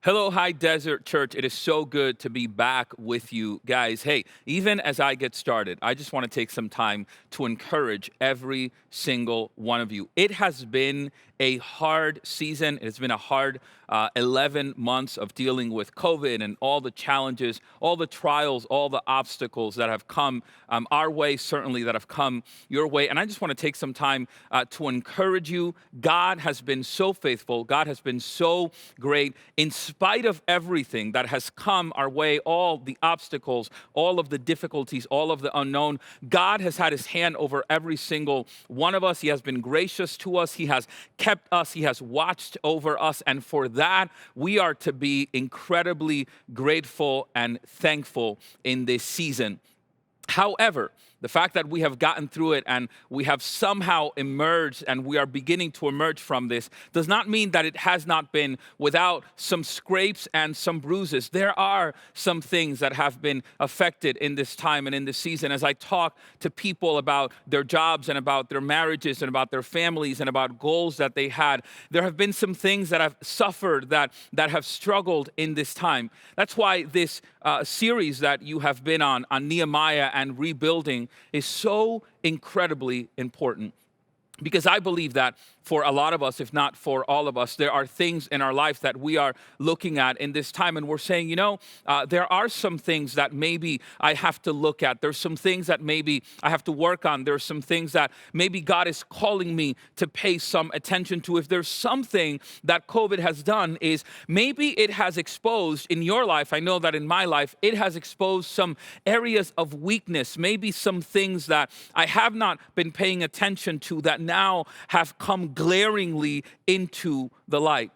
Hello, High Desert Church. It is so good to be back with you guys. Hey, even as I get started, I just want to take some time to encourage every single one of you. It has been a hard season. It's been a hard 11 months of dealing with COVID and all the challenges, all the trials, all the obstacles that have come our way, certainly that have come your way. And I just want to take some time to encourage you. God has been so faithful. God has been so great. In spite of everything that has come our way, all the obstacles, all of the difficulties, all of the unknown, God has had his hand over every single one of us. He has been gracious to us. He has kept us. He has watched over us. And for that, we are to be incredibly grateful and thankful in this season. However, the fact that we have gotten through it and we have somehow emerged and we are beginning to emerge from this does not mean that it has not been without some scrapes and some bruises. There are some things that have been affected in this time and in this season. As I talk to people about their jobs and about their marriages and about their families and about goals that they had, there have been some things that have suffered, that have struggled in this time. That's why this series that you have been on Nehemiah and rebuilding is so incredibly important. Because I believe that for a lot of us, if not for all of us, there are things in our life that we are looking at in this time. And we're saying, there are some things that maybe I have to look at. There's some things that maybe I have to work on. There's some things that maybe God is calling me to pay some attention to. If there's something that COVID has done is maybe it has exposed in your life, I know that in my life, it has exposed some areas of weakness, maybe some things that I have not been paying attention to that now have come glaringly into the light.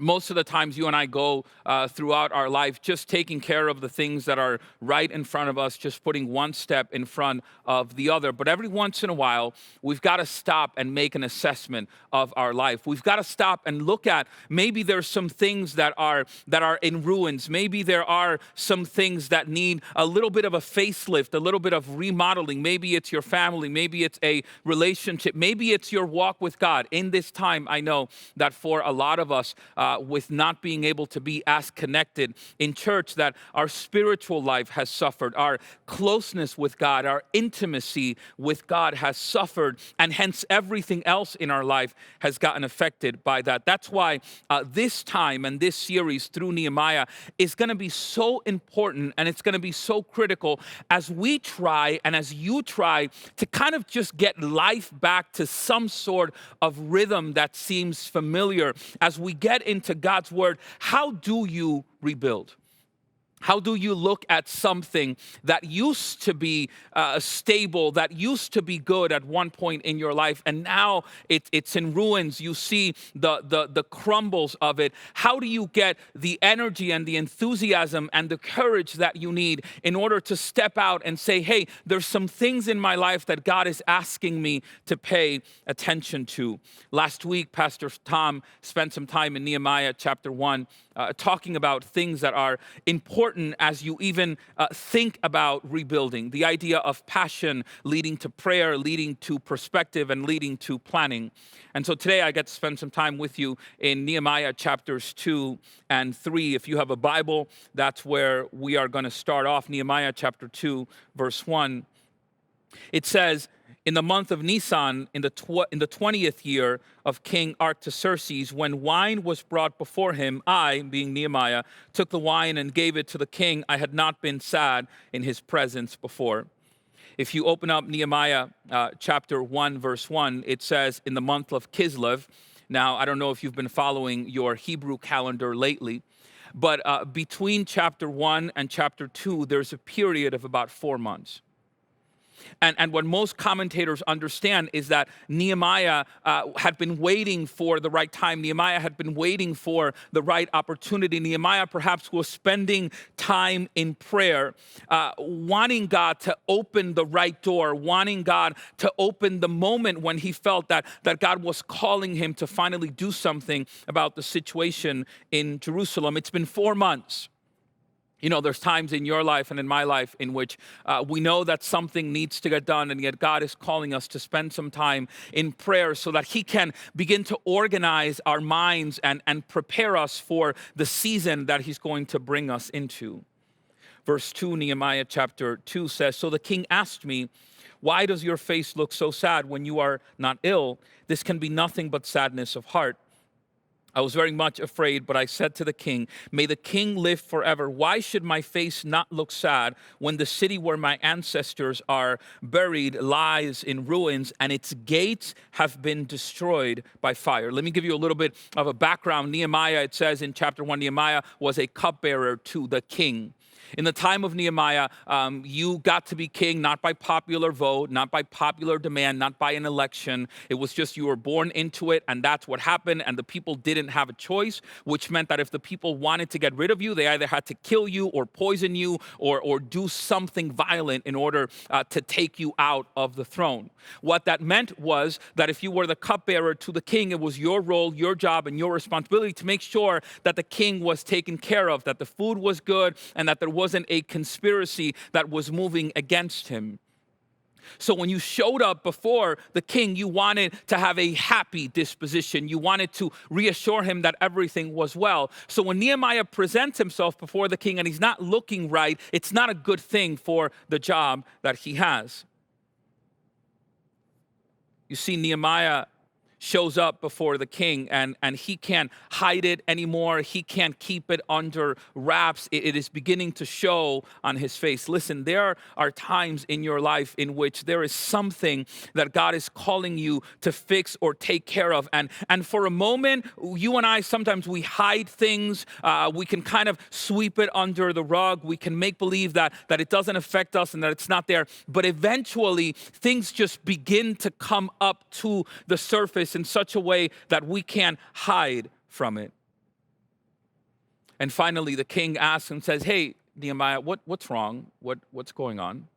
Most of the times you and I go throughout our life just taking care of the things that are right in front of us, just putting one step in front of the other. But every once in a while, we've got to stop and make an assessment of our life. We've got to stop and look at maybe there's some things that are in ruins. Maybe there are some things that need a little bit of a facelift, a little bit of remodeling. Maybe it's your family. Maybe it's a relationship. Maybe it's your walk with God. In this time, I know that for a lot of us, with not being able to be as connected in church, that our spiritual life has suffered, our closeness with God, our intimacy with God has suffered, and hence everything else in our life has gotten affected by that. That's why this time and this series through Nehemiah is going to be so important, and it's going to be so critical as we try and as you try to kind of just get life back to some sort of rhythm that seems familiar. As we get into God's word, how do you rebuild? How do you look at something that used to be stable, that used to be good at one point in your life, and now it's in ruins? You see the crumbles of it. How do you get the energy and the enthusiasm and the courage that you need in order to step out and say, hey, there's some things in my life that God is asking me to pay attention to? Last week, Pastor Tom spent some time in Nehemiah Chapter 1 talking about things that are important as you even think about rebuilding. The idea of passion leading to prayer, leading to perspective, and leading to planning. And so today I get to spend some time with you in Nehemiah chapters 2 and 3. If you have a Bible, that's where we are going to start off. Nehemiah chapter 2, verse 1. It says, in the month of Nisan, in the 20th year of King Artaxerxes, when wine was brought before him, I, being Nehemiah, took the wine and gave it to the king. I had not been sad in his presence before. If you open up Nehemiah chapter 1, verse 1, it says, in the month of Kislev. Now, I don't know if you've been following your Hebrew calendar lately, but between chapter 1 and chapter 2, there's a period of about 4 months. And what most commentators understand is that Nehemiah had been waiting for the right time. Nehemiah had been waiting for the right opportunity. Nehemiah perhaps was spending time in prayer, wanting God to open the right door, wanting God to open the moment when he felt that God was calling him to finally do something about the situation in Jerusalem. It's been 4 months. You know, there's times in your life and in my life in which we know that something needs to get done, and yet God is calling us to spend some time in prayer so that He can begin to organize our minds and prepare us for the season that He's going to bring us into. Verse 2, Nehemiah Chapter 2 says, "So the king asked me, 'Why does your face look so sad when you are not ill? This can be nothing but sadness of heart.' I was very much afraid, but I said to the king, 'May the king live forever. Why should my face not look sad when the city where my ancestors are buried lies in ruins and its gates have been destroyed by fire?'" Let me give you a little bit of a background. Nehemiah, it says in chapter 1, Nehemiah was a cupbearer to the king. In the time of Nehemiah, you got to be king not by popular vote, not by popular demand, not by an election. It was just you were born into it, and that's what happened. And the people didn't have a choice, which meant that if the people wanted to get rid of you, they either had to kill you or poison you or do something violent in order to take you out of the throne. What that meant was that if you were the cupbearer to the king, it was your role, your job, and your responsibility to make sure that the king was taken care of, that the food was good, and that there wasn't a conspiracy that was moving against him. So when you showed up before the king, you wanted to have a happy disposition. You wanted to reassure him that everything was well. So when Nehemiah presents himself before the king and he's not looking right, it's not a good thing for the job that he has. You see, Nehemiah shows up before the king and he can't hide it anymore. He can't keep it under wraps. It is beginning to show on his face. Listen, there are times in your life in which there is something that God is calling you to fix or take care of. And for a moment, you and I, sometimes we hide things. We can kind of sweep it under the rug. We can make believe that it doesn't affect us and that it's not there. But eventually, things just begin to come up to the surface in such a way that we can't hide from it. And finally, the king asks and says, "Hey, Nehemiah, what's wrong? What's going on?"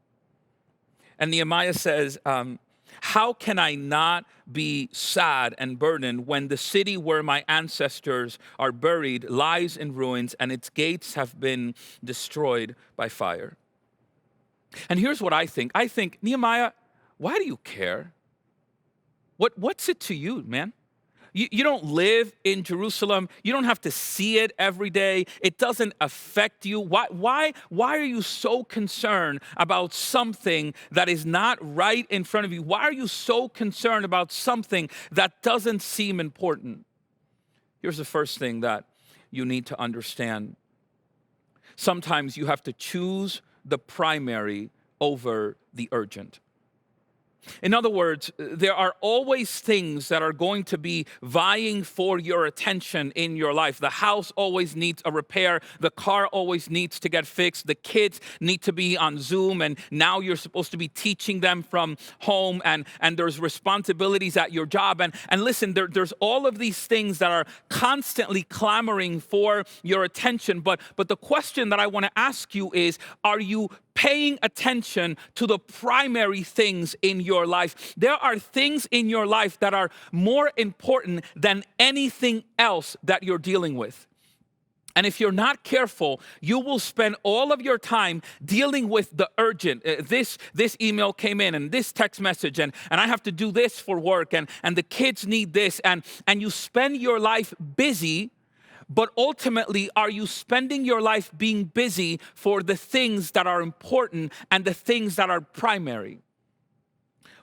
And Nehemiah says, "How can I not be sad and burdened when the city where my ancestors are buried lies in ruins and its gates have been destroyed by fire?" And here's what I think. I think, Nehemiah, why do you care? What's it to you, man? You don't live in Jerusalem. You don't have to see it every day. It doesn't affect you. Why are you so concerned about something that is not right in front of you? Why are you so concerned about something that doesn't seem important? Here's the first thing that you need to understand. Sometimes you have to choose the primary over the urgent. In other words, there are always things that are going to be vying for your attention in your life. The house always needs a repair. The car always needs to get fixed. The kids need to be on Zoom, and now you're supposed to be teaching them from home, and there's responsibilities at your job. And listen, there's all of these things that are constantly clamoring for your attention. But the question that I want to ask you is, are you paying attention to the primary things in your life? There are things in your life that are more important than anything else that you're dealing with. And if you're not careful, you will spend all of your time dealing with the urgent. This email came in, and this text message, and I have to do this for work, and the kids need this, and you spend your life busy. But ultimately, are you spending your life being busy for the things that are important and the things that are primary?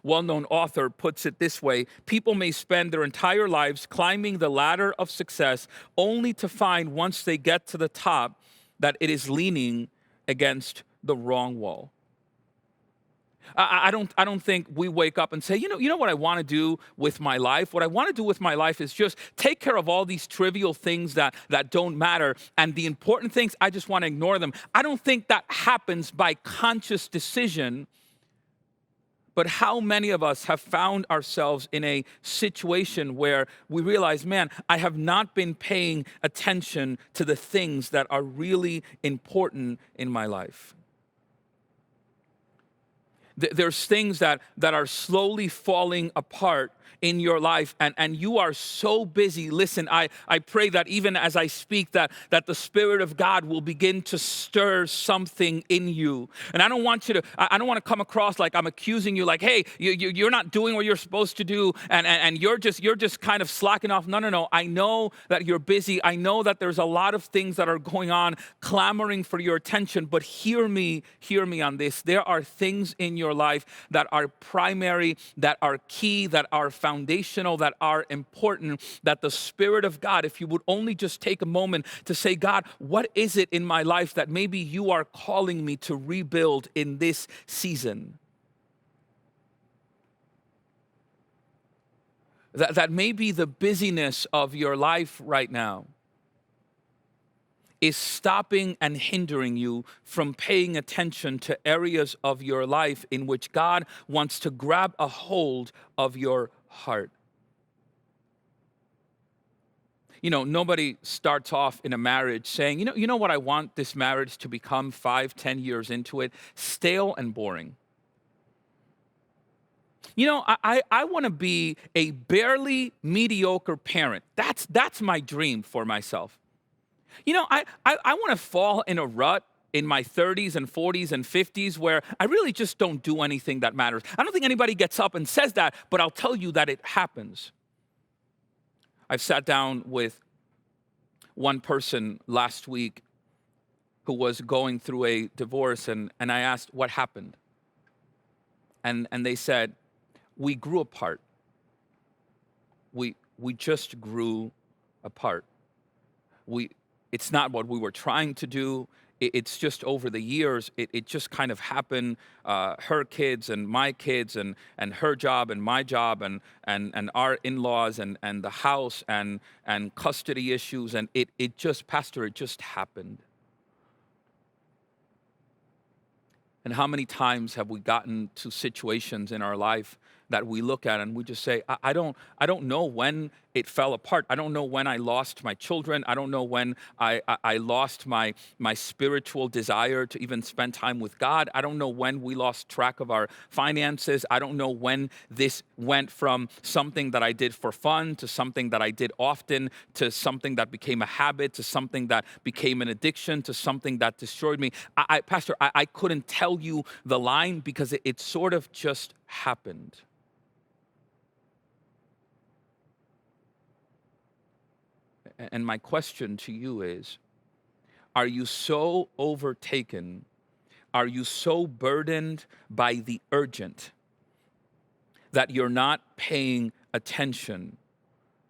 Well-known author puts it this way: people may spend their entire lives climbing the ladder of success only to find once they get to the top that it is leaning against the wrong wall. I don't think we wake up and say, you know what I want to do with my life? What I want to do with my life is just take care of all these trivial things that don't matter, and the important things, I just want to ignore them. I don't think that happens by conscious decision. But how many of us have found ourselves in a situation where we realize, man, I have not been paying attention to the things that are really important in my life? There's things that are slowly falling apart in your life, and you are so busy. Listen, I pray that even as I speak, that the Spirit of God will begin to stir something in you. And I don't want you to, I don't want to come across like I'm accusing you, like, hey, you're not doing what you're supposed to do, and you're just kind of slacking off. No, no, no. I know that you're busy. I know that there's a lot of things that are going on, clamoring for your attention, but hear me on this. There are things in your life that are primary, that are key, that are foundational, that are important, that the Spirit of God, if you would only just take a moment to say, God, what is it in my life that maybe you are calling me to rebuild in this season? That maybe the busyness of your life right now is stopping and hindering you from paying attention to areas of your life in which God wants to grab a hold of your heart. You know, nobody starts off in a marriage saying, you know what I want this marriage to become 5-10 years into it? Stale and boring. You know, I want to be a barely mediocre parent. That's my dream for myself. You know, I want to fall in a rut in my 30s and 40s and 50s where I really just don't do anything that matters. I don't think anybody gets up and says that, but I'll tell you that it happens. I've sat down with one person last week who was going through a divorce, and I asked what happened. And they said, we grew apart. We just grew apart. It's not what we were trying to do. It's just over the years, it just kind of happened. Her kids and my kids and her job and my job and our in-laws and the house and custody issues. And it just, Pastor, it just happened. And how many times have we gotten to situations in our life that we look at and we just say, I don't know when it fell apart. I don't know when I lost my children. I don't know when I lost my spiritual desire to even spend time with God. I don't know when we lost track of our finances. I don't know when this went from something that I did for fun to something that I did often to something that became a habit to something that became an addiction to something that destroyed me. Pastor, I couldn't tell you the line because it sort of just happened. And my question to you is, are you so overtaken? Are you so burdened by the urgent that you're not paying attention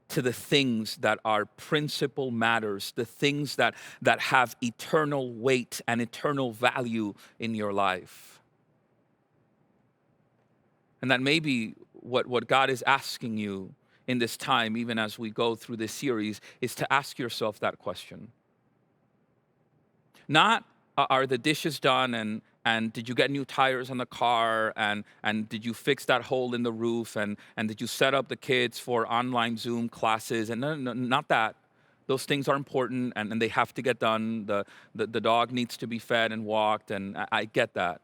to the things that are principal matters, the things that have eternal weight and eternal value in your life? And that maybe what God is asking you in this time, even as we go through this series, is to ask yourself that question. Not, are the dishes done and did you get new tires on the car and did you fix that hole in the roof and did you set up the kids for online Zoom classes? And no, not that. Those things are important and they have to get done. The dog needs to be fed and walked, and I get that.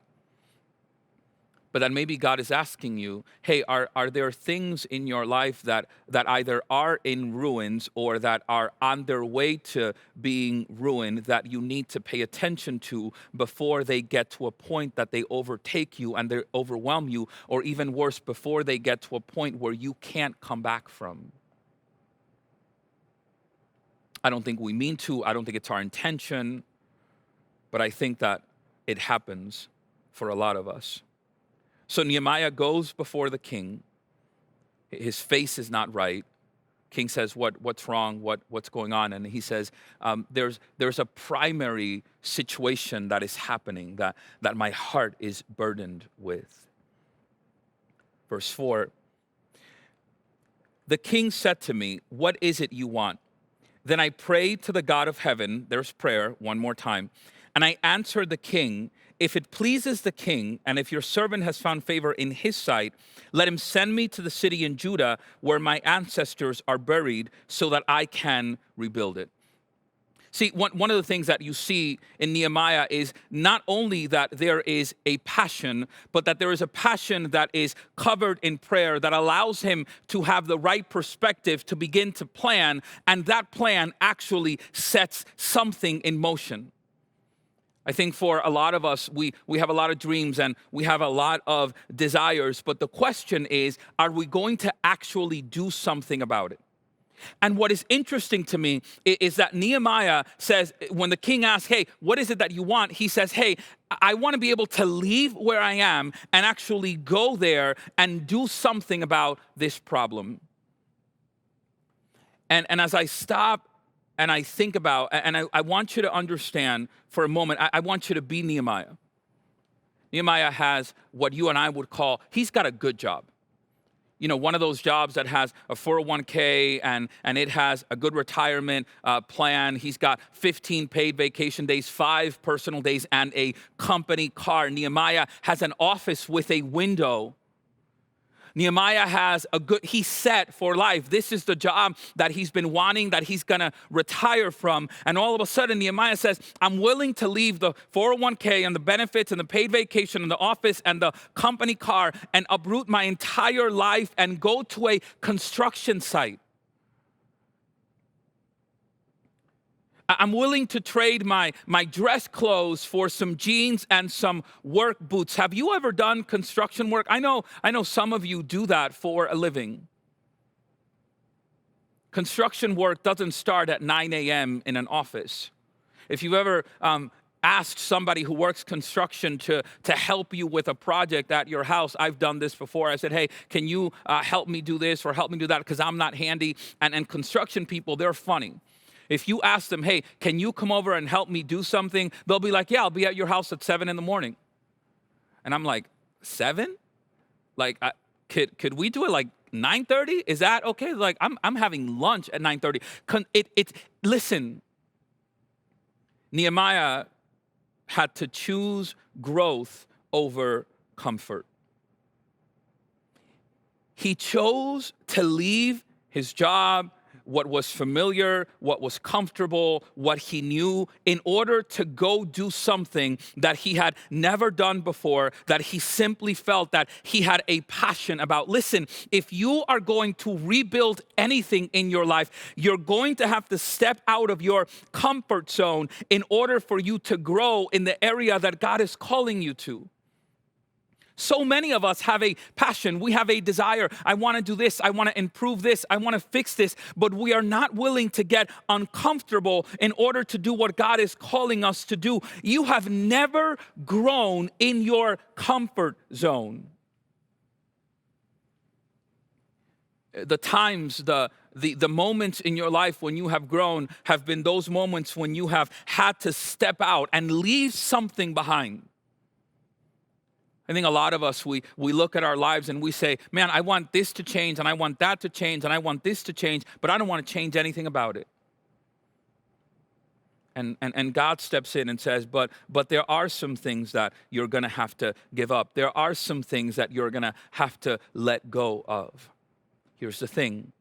But then maybe God is asking you, hey, are there things in your life that either are in ruins or that are on their way to being ruined that you need to pay attention to before they get to a point that they overtake you and they overwhelm you, or even worse, before they get to a point where you can't come back from? I don't think we mean to. I don't think it's our intention. But I think that it happens for a lot of us. So Nehemiah goes before the king. His face is not right. King says, what's wrong? What's going on? And he says, there's a primary situation that is happening that my heart is burdened with. Verse 4, the king said to me, what is it you want? Then I prayed to the God of heaven. There's prayer one more time. And I answered the king, if it pleases the king, and if your servant has found favor in his sight, let him send me to the city in Judah where my ancestors are buried so that I can rebuild it. See, one of the things that you see in Nehemiah is not only that there is a passion, but that there is a passion that is covered in prayer that allows him to have the right perspective to begin to plan, and that plan actually sets something in motion. I think for a lot of us, we have a lot of dreams and we have a lot of desires, but the question is, are we going to actually do something about it? And what is interesting to me is that Nehemiah says, when the king asks, hey, what is it that you want? He says, hey, I want to be able to leave where I am and actually go there and do something about this problem. And as I stop and I think about, and I want you to understand for a moment, I want you to be Nehemiah. Nehemiah has what you and I would call, he's got a good job. You know, one of those jobs that has a 401k and it has a good retirement plan. He's got 15 paid vacation days, 5 personal days, and a company car. Nehemiah has an office with a window. Nehemiah has he's set for life. This is the job that he's been wanting, that he's gonna retire from. And all of a sudden, Nehemiah says, I'm willing to leave the 401k and the benefits and the paid vacation and the office and the company car and uproot my entire life and go to a construction site. I'm willing to trade my dress clothes for some jeans and some work boots. Have you ever done construction work? I know some of you do that for a living. Construction work doesn't start at 9 a.m. in an office. If you've ever asked somebody who works construction to help you with a project at your house, I've done this before. I said, hey, can you help me do this or help me do that because I'm not handy? And construction people, they're funny. If you ask them, hey, can you come over and help me do something? They'll be like, yeah, I'll be at your house at 7 in the morning. And I'm like, 7? Like, could we do it like 9:30? Is that okay? Like, I'm having lunch at 9:30. Listen, Nehemiah had to choose growth over comfort. He chose to leave his job, what was familiar, what was comfortable, what he knew, in order to go do something that he had never done before, that he simply felt that he had a passion about. Listen, if you are going to rebuild anything in your life, you're going to have to step out of your comfort zone in order for you to grow in the area that God is calling you to. So many of us have a passion. We have a desire. I want to do this. I want to improve this. I want to fix this. But we are not willing to get uncomfortable in order to do what God is calling us to do. You have never grown in your comfort zone. The times, the moments in your life when you have grown have been those moments when you have had to step out and leave something behind. I think a lot of us, we look at our lives and we say, man, I want this to change and I want that to change and I want this to change, but I don't want to change anything about it. And God steps in and says, but there are some things that you're going to have to give up. There are some things that you're going to have to let go of. Here's the thing.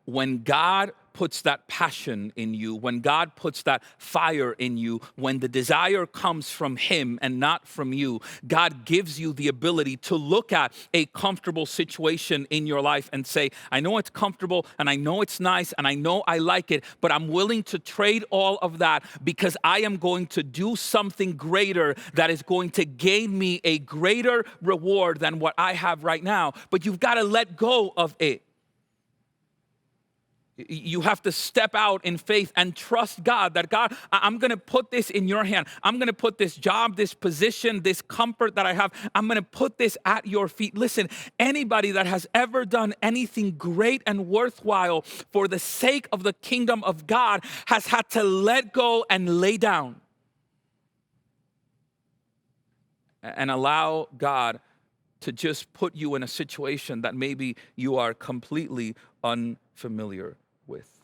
When God puts that passion in you, when God puts that fire in you, when the desire comes from Him and not from you, God gives you the ability to look at a comfortable situation in your life and say, I know it's comfortable and I know it's nice and I know I like it, but I'm willing to trade all of that because I am going to do something greater that is going to gain me a greater reward than what I have right now. But you've got to let go of it. You have to step out in faith and trust God that God, I'm going to put this in your hand. I'm going to put this job, this position, this comfort that I have, I'm going to put this at your feet. Listen, anybody that has ever done anything great and worthwhile for the sake of the kingdom of God has had to let go and lay down and allow God to just put you in a situation that maybe you are completely unfamiliar with.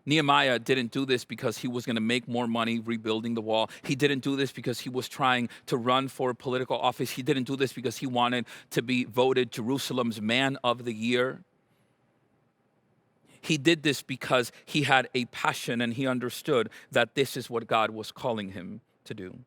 Nehemiah didn't do this because he was going to make more money rebuilding the wall. He didn't do this because he was trying to run for political office. He didn't do this because he wanted to be voted Jerusalem's Man of the Year. He did this because he had a passion and he understood that this is what God was calling him to do.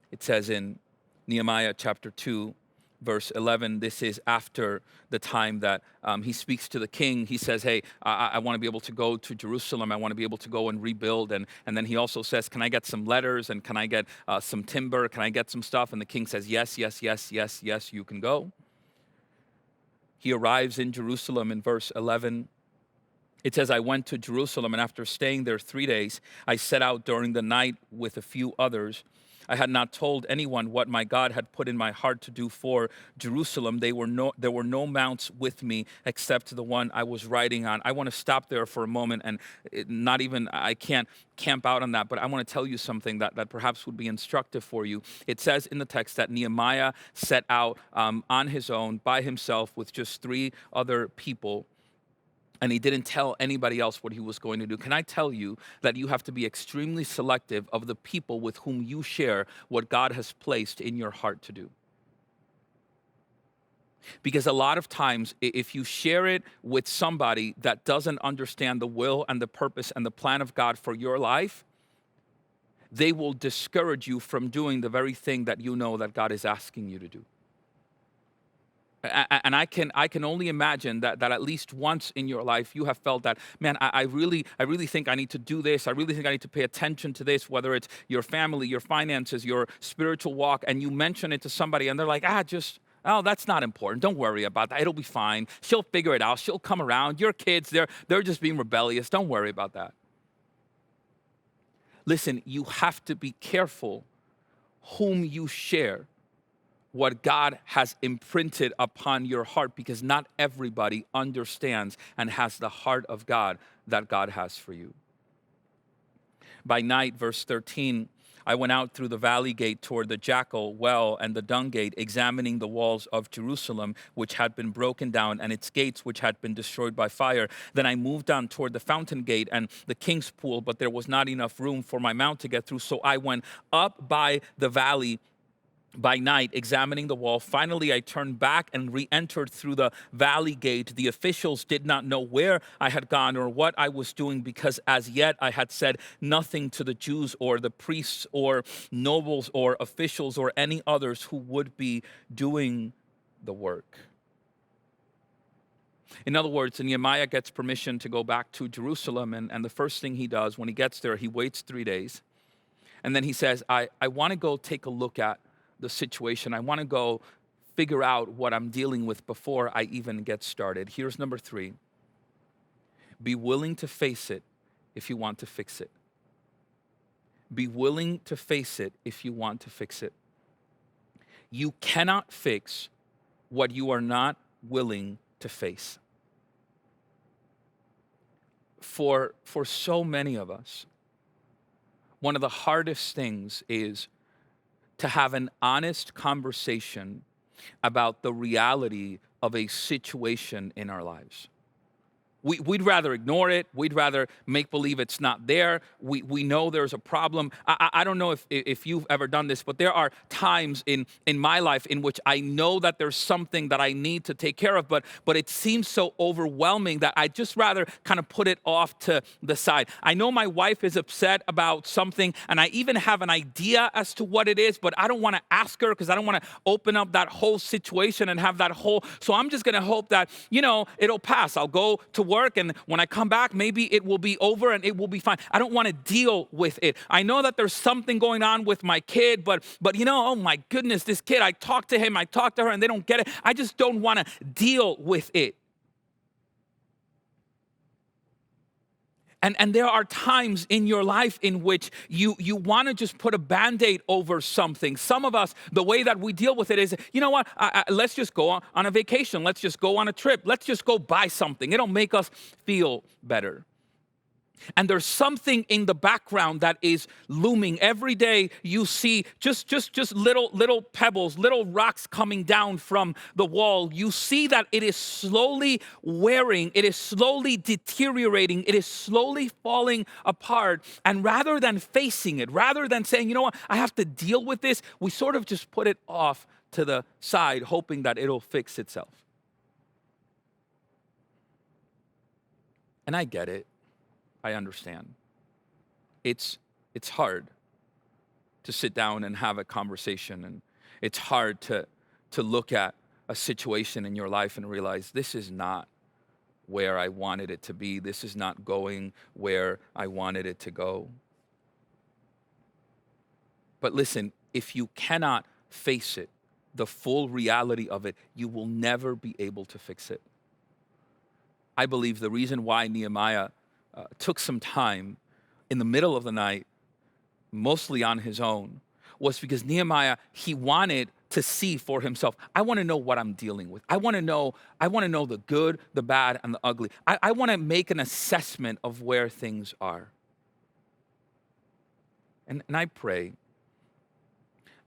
It says in Nehemiah Chapter 2, verse 11, this is after the time that he speaks to the king. He says, hey, I want to be able to go to Jerusalem. I want to be able to go and rebuild. And then he also says, can I get some letters and can I get some timber? Can I get some stuff? And the king says, yes, yes, yes, yes, yes, you can go. He arrives in Jerusalem in verse 11. It says, I went to Jerusalem, and after staying there 3 days, I set out during the night with a few others. I had not told anyone what my God had put in my heart to do for Jerusalem. There were no mounts with me except the one I was riding on. I want to stop there for a moment, and I can't camp out on that, but I want to tell you something that perhaps would be instructive for you. It says in the text that Nehemiah set out on his own, by himself, with just 3 other people. And he didn't tell anybody else what he was going to do. Can I tell you that you have to be extremely selective of the people with whom you share what God has placed in your heart to do? Because a lot of times, if you share it with somebody that doesn't understand the will and the purpose and the plan of God for your life, they will discourage you from doing the very thing that you know that God is asking you to do. And I can only imagine that at least once in your life you have felt that, man, I really think I need to do this. I really think I need to pay attention to this, whether it's your family, your finances, your spiritual walk, and you mention it to somebody and they're like, oh, that's not important. Don't worry about that. It'll be fine. She'll figure it out. She'll come around. Your kids, they're just being rebellious. Don't worry about that. Listen, you have to be careful whom you share what God has imprinted upon your heart, because not everybody understands and has the heart of God that God has for you. By night, verse 13, I went out through the valley gate toward the jackal well and the dung gate, examining the walls of Jerusalem, which had been broken down, and its gates, which had been destroyed by fire. Then I moved on toward the fountain gate and the king's pool, but there was not enough room for my mount to get through. So I went up by the valley by night, examining the wall. Finally, I turned back and re-entered through the valley gate. The officials did not know where I had gone or what I was doing, because as yet I had said nothing to the Jews or the priests or nobles or officials or any others who would be doing the work. In other words, Nehemiah gets permission to go back to Jerusalem, and the first thing he does when he gets there, he waits 3 days. And then he says, I want to go take a look at the situation. I want to go figure out what I'm dealing with before I even get started. Here's number 3. Be willing to face it if you want to fix it. Be willing to face it if you want to fix it. You cannot fix what you are not willing to face. For so many of us, one of the hardest things is to have an honest conversation about the reality of a situation in our lives. We'd rather ignore it. We'd rather make believe it's not there. We know there's a problem. I don't know if you've ever done this, but there are times in my life in which I know that there's something that I need to take care of, but it seems so overwhelming that I'd just rather kind of put it off to the side. I know my wife is upset about something, and I even have an idea as to what it is, but I don't want to ask her because I don't want to open up that whole situation and have that whole, so I'm just going to hope that, it'll pass. I'll go to work, and when I come back, maybe it will be over and it will be fine. I don't want to deal with it. I know that there's something going on with my kid, but oh my goodness, this kid, I talk to him, I talk to her, and they don't get it. I just don't want to deal with it. And there are times in your life in which you want to just put a Band-Aid over something. Some of us, the way that we deal with it is, you know what, let's just go on a vacation. Let's just go on a trip. Let's just go buy something. It'll make us feel better. And there's something in the background that is looming. Every day you see just little pebbles, little rocks coming down from the wall. You see that it is slowly wearing, it is slowly deteriorating, it is slowly falling apart. And rather than facing it, rather than saying, you know what, I have to deal with this, we sort of just put it off to the side, hoping that it'll fix itself. And I get it. I understand. It's hard to sit down and have a conversation, and it's hard to look at a situation in your life and realize this is not where I wanted it to be. This is not going where I wanted it to go. But listen, if you cannot face it, the full reality of it, you will never be able to fix it. I believe the reason why Nehemiah took some time in the middle of the night, mostly on his own, was because Nehemiah, he wanted to see for himself. I want to know what I'm dealing with. I want to know the good, the bad, and the ugly. I want to make an assessment of where things are. And I pray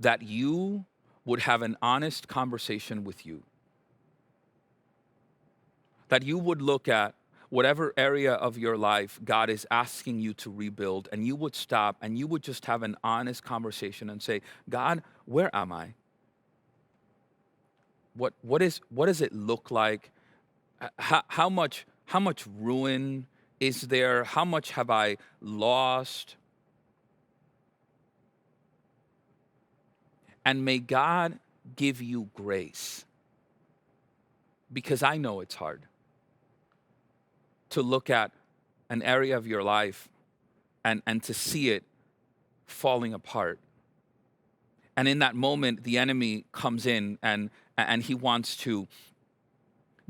that you would have an honest conversation with you. That you would look at whatever area of your life God is asking you to rebuild, and you would stop and you would just have an honest conversation and say, God, where am I? What does it look like? How much ruin is there? How much have I lost? And may God give you grace, because I know it's hard to look at an area of your life and to see it falling apart. And in that moment, the enemy comes in and he wants to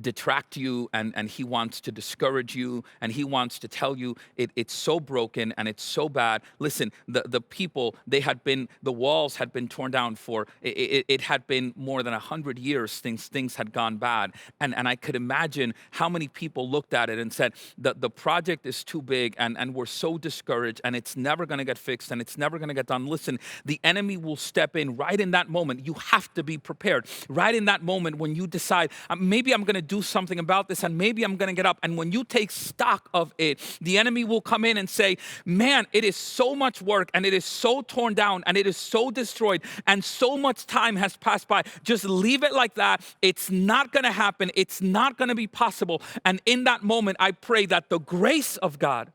detract you, and he wants to discourage you, and he wants to tell you it's so broken and it's so bad. Listen, the people, the walls had been torn down for, it had been more than 100 years things had gone bad. And I could imagine how many people looked at it and said, the project is too big, and we're so discouraged, and it's never going to get fixed, and it's never going to get done. Listen, the enemy will step in right in that moment. You have to be prepared. Right in that moment when you decide, maybe I'm going to do something about this, and maybe I'm going to get up. And when you take stock of it, the enemy will come in and say, man, it is so much work, and it is so torn down, and it is so destroyed, and so much time has passed by. Just leave it like that. It's not going to happen. It's not going to be possible. And in that moment, I pray that the grace of God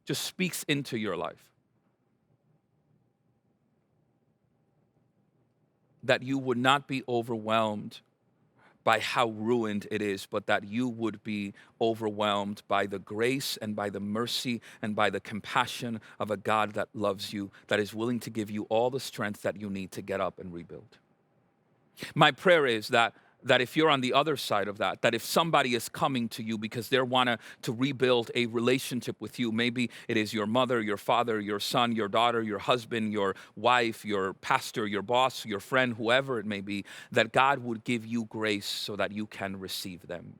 just speaks into your life. That you would not be overwhelmed by how ruined it is, but that you would be overwhelmed by the grace and by the mercy and by the compassion of a God that loves you, that is willing to give you all the strength that you need to get up and rebuild. My prayer is that if you're on the other side of that if somebody is coming to you because they want to rebuild a relationship with you, maybe it is your mother, your father, your son, your daughter, your husband, your wife, your pastor, your boss, your friend, whoever it may be, that God would give you grace so that you can receive them.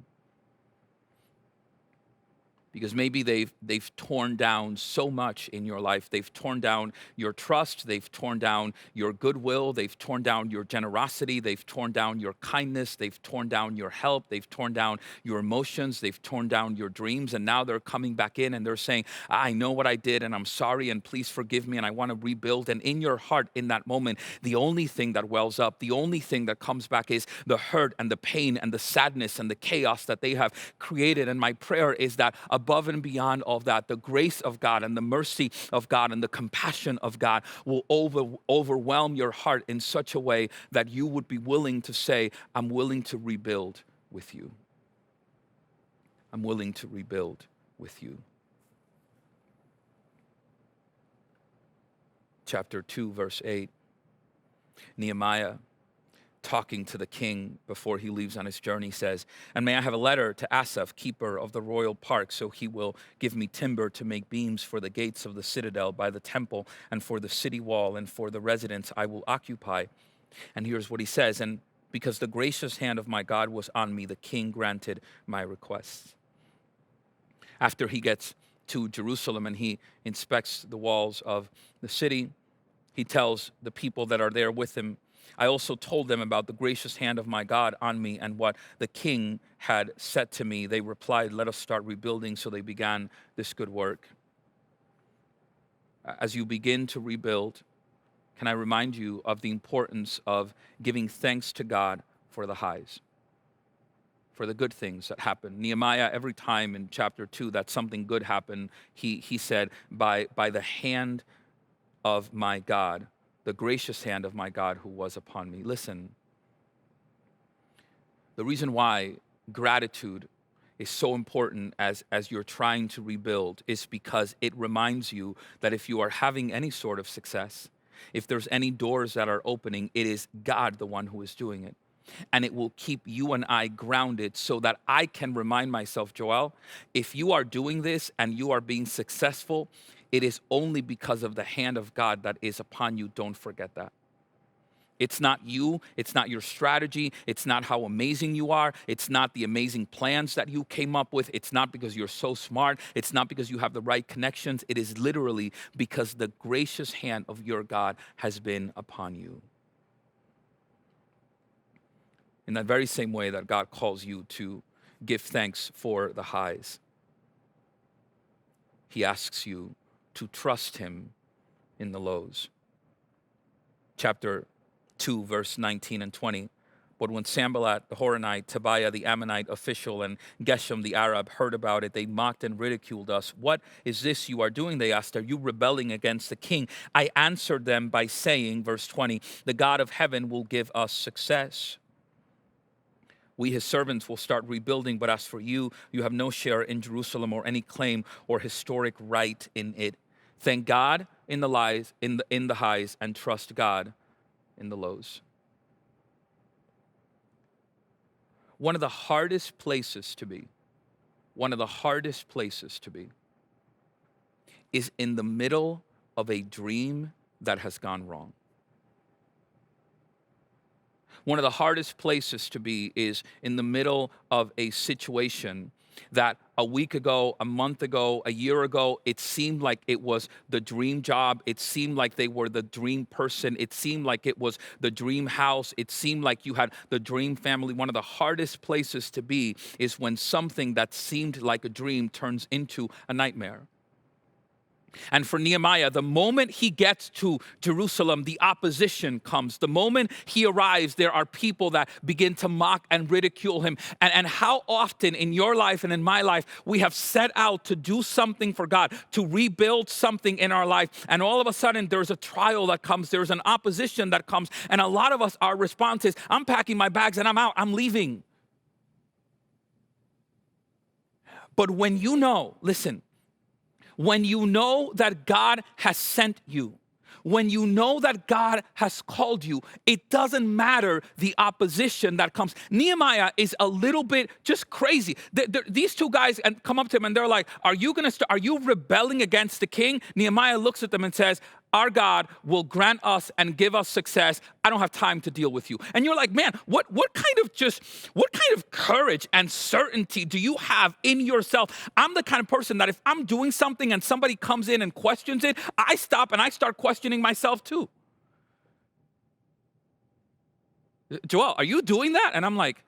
Because maybe they've torn down so much in your life. They've torn down your trust. They've torn down your goodwill. They've torn down your generosity. They've torn down your kindness. They've torn down your help. They've torn down your emotions. They've torn down your dreams. And now they're coming back in and they're saying, I know what I did, and I'm sorry, and please forgive me, and I want to rebuild. And in your heart, in that moment, the only thing that wells up, the only thing that comes back is the hurt and the pain and the sadness and the chaos that they have created. And my prayer is that above and beyond all of that, the grace of God and the mercy of God and the compassion of God will overwhelm your heart in such a way that you would be willing to say, I'm willing to rebuild with you. I'm willing to rebuild with you. Chapter 2, verse 8. Nehemiah, talking to the king before he leaves on his journey, says, and may I have a letter to Asaph, keeper of the royal park, so he will give me timber to make beams for the gates of the citadel by the temple and for the city wall and for the residence I will occupy. And here's what he says, and because the gracious hand of my God was on me, the king granted my requests. After he gets to Jerusalem and he inspects the walls of the city, he tells the people that are there with him, I also told them about the gracious hand of my God on me and what the king had said to me. They replied, let us start rebuilding. So they began this good work. As you begin to rebuild, can I remind you of the importance of giving thanks to God for the highs? for the good things that happen. Nehemiah, every time in chapter 2 that something good happened, he said, by the hand of my God, the gracious hand of my God who was upon me. Listen, the reason why gratitude is so important as you're trying to rebuild is because it reminds you that if you are having any sort of success, if there's any doors that are opening, it is God the one who is doing it. And it will keep you and I grounded so that I can remind myself, Joel, if you are doing this and you are being successful, it is only because of the hand of God that is upon you. Don't forget that. It's not you, it's not your strategy, it's not how amazing you are, it's not the amazing plans that you came up with, it's not because you're so smart, it's not because you have the right connections, it is literally because the gracious hand of your God has been upon you. In that very same way that God calls you to give thanks for the highs, He asks you to trust Him in the lows. Chapter 2, verse 19 and 20. But when Sanballat the Horonite, Tobiah the Ammonite official, and Geshem the Arab heard about it, they mocked and ridiculed us. What is this you are doing? They asked. Are you rebelling against the king? I answered them by saying, verse 20, the God of heaven will give us success. We, his servants, will start rebuilding, but as for you, you have no share in Jerusalem or any claim or historic right in it. Thank God in the highs, and trust God in the lows. One of the hardest places to be is in the middle of a dream that has gone wrong. One of the hardest places to be is in the middle of a situation that a week ago, a month ago, a year ago, it seemed like it was the dream job. It seemed like they were the dream person. It seemed like it was the dream house. It seemed like you had the dream family. One of the hardest places to be is when something that seemed like a dream turns into a nightmare. And for Nehemiah, the moment he gets to Jerusalem, the opposition comes. The moment he arrives, there are people that begin to mock and ridicule him. And how often in your life and in my life, we have set out to do something for God, to rebuild something in our life. And all of a sudden, there's a trial that comes. There's an opposition that comes. And a lot of us, our response is, I'm packing my bags and I'm out. I'm leaving. But when you know, listen, when you know that God has sent you, when you know that God has called you, it doesn't matter the opposition that comes. Nehemiah is a little bit just crazy. These two guys come up to him and they're like, are you rebelling against the king? Nehemiah looks at them and says, our God will grant us and give us success. I don't have time to deal with you. And you're like, man, what kind of courage and certainty do you have in yourself? I'm the kind of person that if I'm doing something and somebody comes in and questions it, I stop and I start questioning myself too. Joel, are you doing that? And I'm like,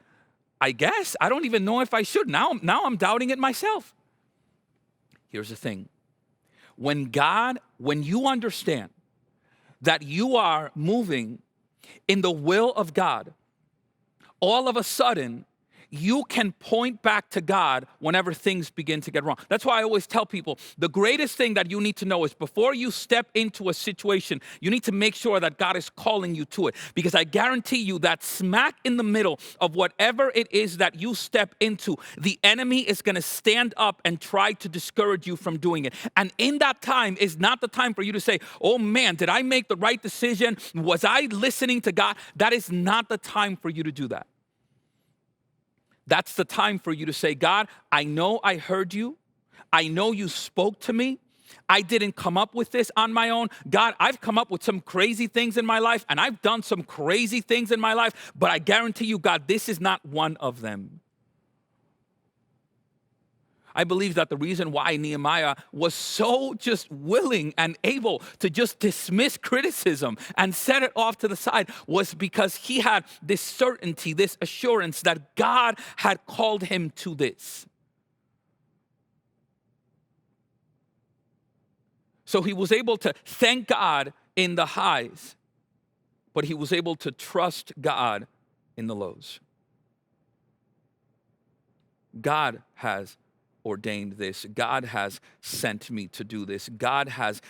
I guess. I don't even know if I should. Now I'm doubting it myself. Here's the thing. When you understand that you are moving in the will of God, all of a sudden, you can point back to God whenever things begin to get wrong. That's why I always tell people, the greatest thing that you need to know is before you step into a situation, you need to make sure that God is calling you to it. Because I guarantee you that smack in the middle of whatever it is that you step into, the enemy is going to stand up and try to discourage you from doing it. And in that time is not the time for you to say, oh man, did I make the right decision? Was I listening to God? That is not the time for you to do that. That's the time for you to say, God, I know I heard you. I know you spoke to me. I didn't come up with this on my own. God, I've come up with some crazy things in my life, and I've done some crazy things in my life, but I guarantee you, God, this is not one of them. I believe that the reason why Nehemiah was so just willing and able to just dismiss criticism and set it off to the side was because he had this certainty, this assurance that God had called him to this. So he was able to thank God in the highs, but he was able to trust God in the lows. God has ordained this. God has sent me to do this. God has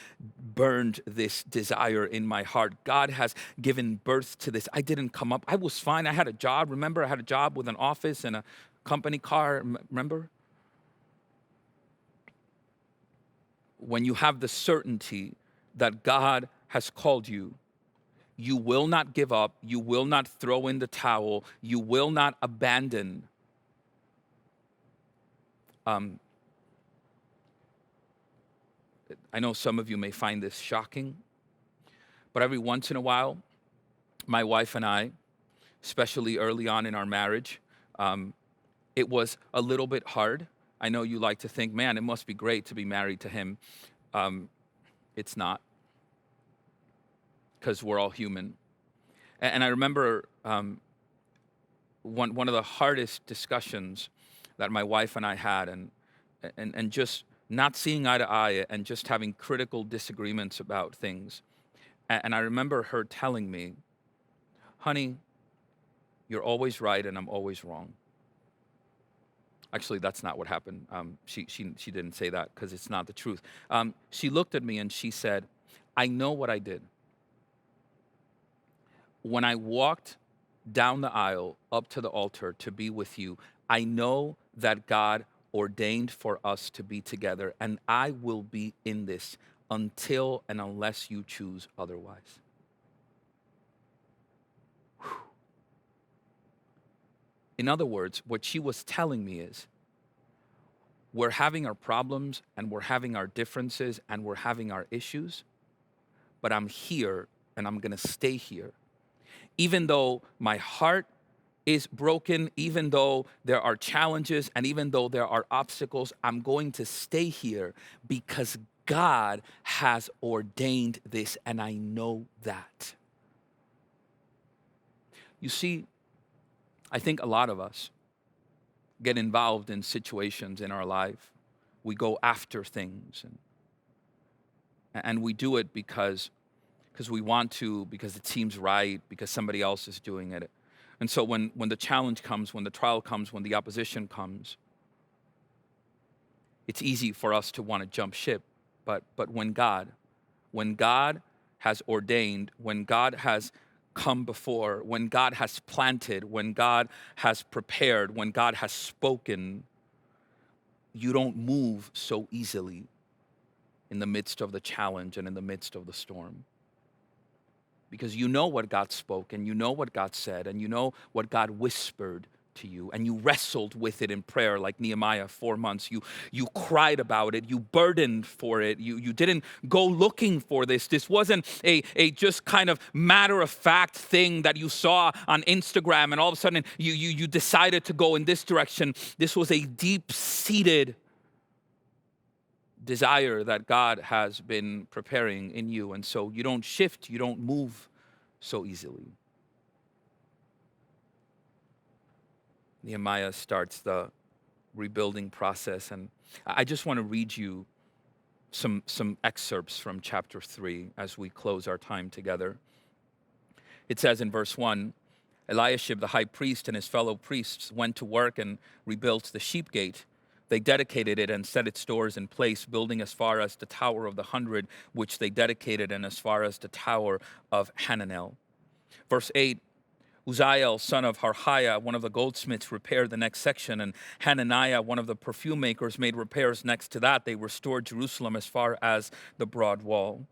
burned this desire in my heart. God has given birth to this. I didn't come up. I was fine. I had a job. Remember, I had a job with an office and a company car. Remember? When you have the certainty that God has called you, you will not give up. You will not throw in the towel. You will not abandon. I know some of you may find this shocking, but every once in a while, my wife and I, especially early on in our marriage, it was a little bit hard. I know you like to think, man, it must be great to be married to him. It's not, because we're all human. And I remember one of the hardest discussions that my wife and I had, and just not seeing eye to eye and just having critical disagreements about things. And I remember her telling me, honey, you're always right and I'm always wrong. Actually, that's not what happened. She didn't say that because it's not the truth. She looked at me and she said, I know what I did. When I walked down the aisle up to the altar to be with you, I know that God ordained for us to be together, and I will be in this until and unless you choose otherwise. Whew. In other words, what she was telling me is, we're having our problems and we're having our differences and we're having our issues, but I'm here and I'm going to stay here. Even though my heart is broken, even though there are challenges, and even though there are obstacles, I'm going to stay here because God has ordained this, and I know that. You see, I think a lot of us get involved in situations in our life. We go after things, and we do it because we want to, because it seems right, because somebody else is doing it. And so when the challenge comes, when the trial comes, when the opposition comes, it's easy for us to want to jump ship. But when God has ordained, when God has come before, when God has planted, when God has prepared, when God has spoken, you don't move so easily in the midst of the challenge and in the midst of the storm. Because you know what God spoke, and you know what God said, and you know what God whispered to you, and you wrestled with it in prayer like Nehemiah 4 months. You cried about it, you burdened for it, you didn't go looking for this. This wasn't a just kind of matter-of-fact thing that you saw on Instagram and all of a sudden you decided to go in this direction. This was a deep-seated desire that God has been preparing in you, and so you don't shift, you don't move so easily. Nehemiah starts the rebuilding process, and I just want to read you some excerpts from chapter 3 as we close our time together. It says in verse 1, Eliashib the high priest and his fellow priests went to work and rebuilt the sheep gate. They dedicated it and set its doors in place, building as far as the Tower of the 100, which they dedicated, and as far as the Tower of Hananel. Verse 8, Uzziel, son of Harhaiah, one of the goldsmiths, repaired the next section, and Hananiah, one of the perfume makers, made repairs next to that. They restored Jerusalem as far as the broad wall.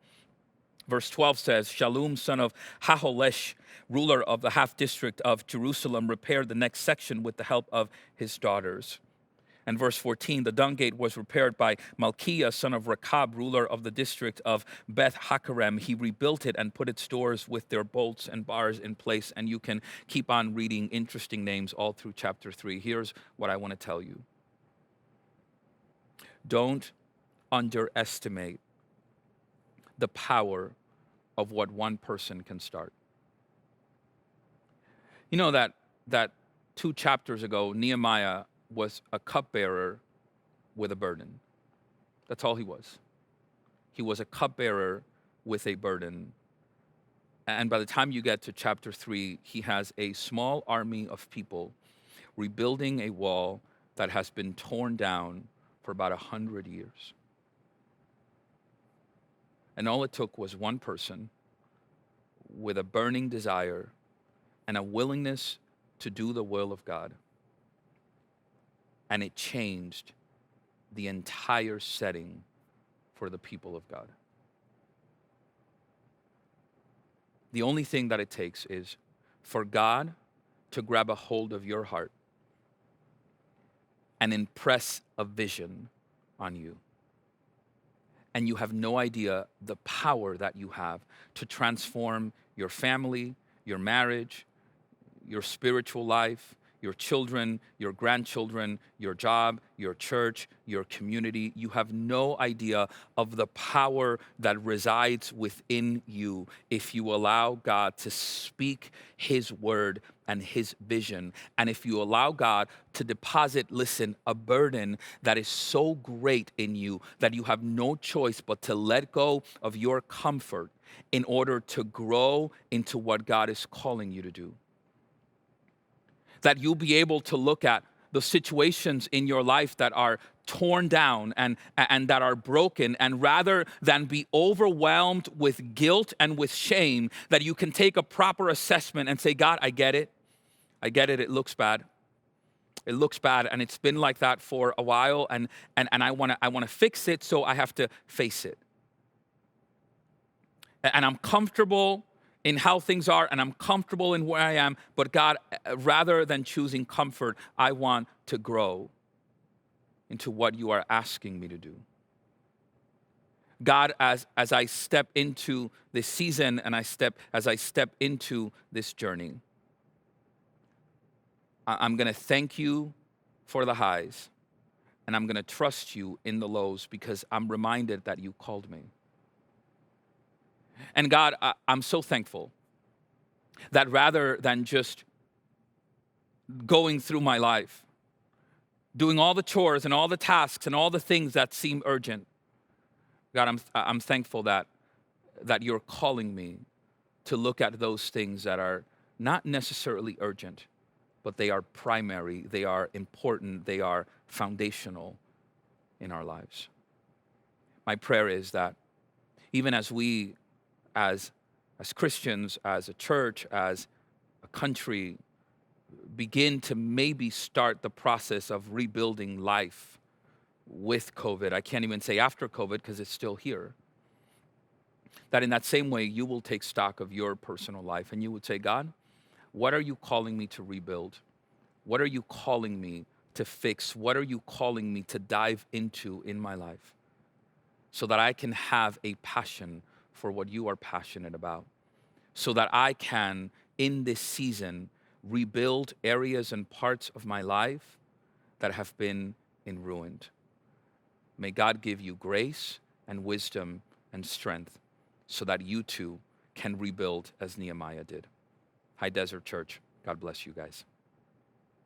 Verse 12 says, Shallum, son of Haholesh, ruler of the half district of Jerusalem, repaired the next section with the help of his daughters. And verse 14, the dung gate was repaired by Malchiah, son of Rechab, ruler of the district of Beth Hakerem. He rebuilt it and put its doors with their bolts and bars in place. And you can keep on reading interesting names all through chapter 3. Here's what I want to tell you. Don't underestimate the power of what one person can start. You know that 2 chapters ago, Nehemiah was a cupbearer with a burden. That's all he was. He was a cupbearer with a burden. And by the time you get to chapter 3, he has a small army of people rebuilding a wall that has been torn down for about 100 years. And all it took was one person with a burning desire and a willingness to do the will of God. And it changed the entire setting for the people of God. The only thing that it takes is for God to grab a hold of your heart and impress a vision on you. And you have no idea the power that you have to transform your family, your marriage, your spiritual life, your children, your grandchildren, your job, your church, your community. You have no idea of the power that resides within you if you allow God to speak His word and His vision. And if you allow God to deposit, listen, a burden that is so great in you that you have no choice but to let go of your comfort in order to grow into what God is calling you to do. That you'll be able to look at the situations in your life that are torn down and that are broken, and rather than be overwhelmed with guilt and with shame, that you can take a proper assessment and say, God, I get it. I get it. It looks bad. It looks bad, and it's been like that for a while, and I want to fix it, so I have to face it. And I'm comfortable in how things are, and I'm comfortable in where I am, but God, rather than choosing comfort, I want to grow into what you are asking me to do. God, as I step into this season and as I step into this journey, I'm going to thank you for the highs, and I'm going to trust you in the lows, because I'm reminded that you called me. And God, I'm so thankful that rather than just going through my life, doing all the chores and all the tasks and all the things that seem urgent, God, I'm thankful that you're calling me to look at those things that are not necessarily urgent, but they are primary, they are important, they are foundational in our lives. My prayer is that even as we, as Christians, as a church, as a country, begin to maybe start the process of rebuilding life with COVID. I can't even say after COVID because it's still here. That in that same way, you will take stock of your personal life and you would say, God, what are you calling me to rebuild? What are you calling me to fix? What are you calling me to dive into in my life so that I can have a passion for what you are passionate about, so that I can, in this season, rebuild areas and parts of my life that have been in ruin. May God give you grace and wisdom and strength so that you too can rebuild as Nehemiah did. High Desert Church, God bless you guys.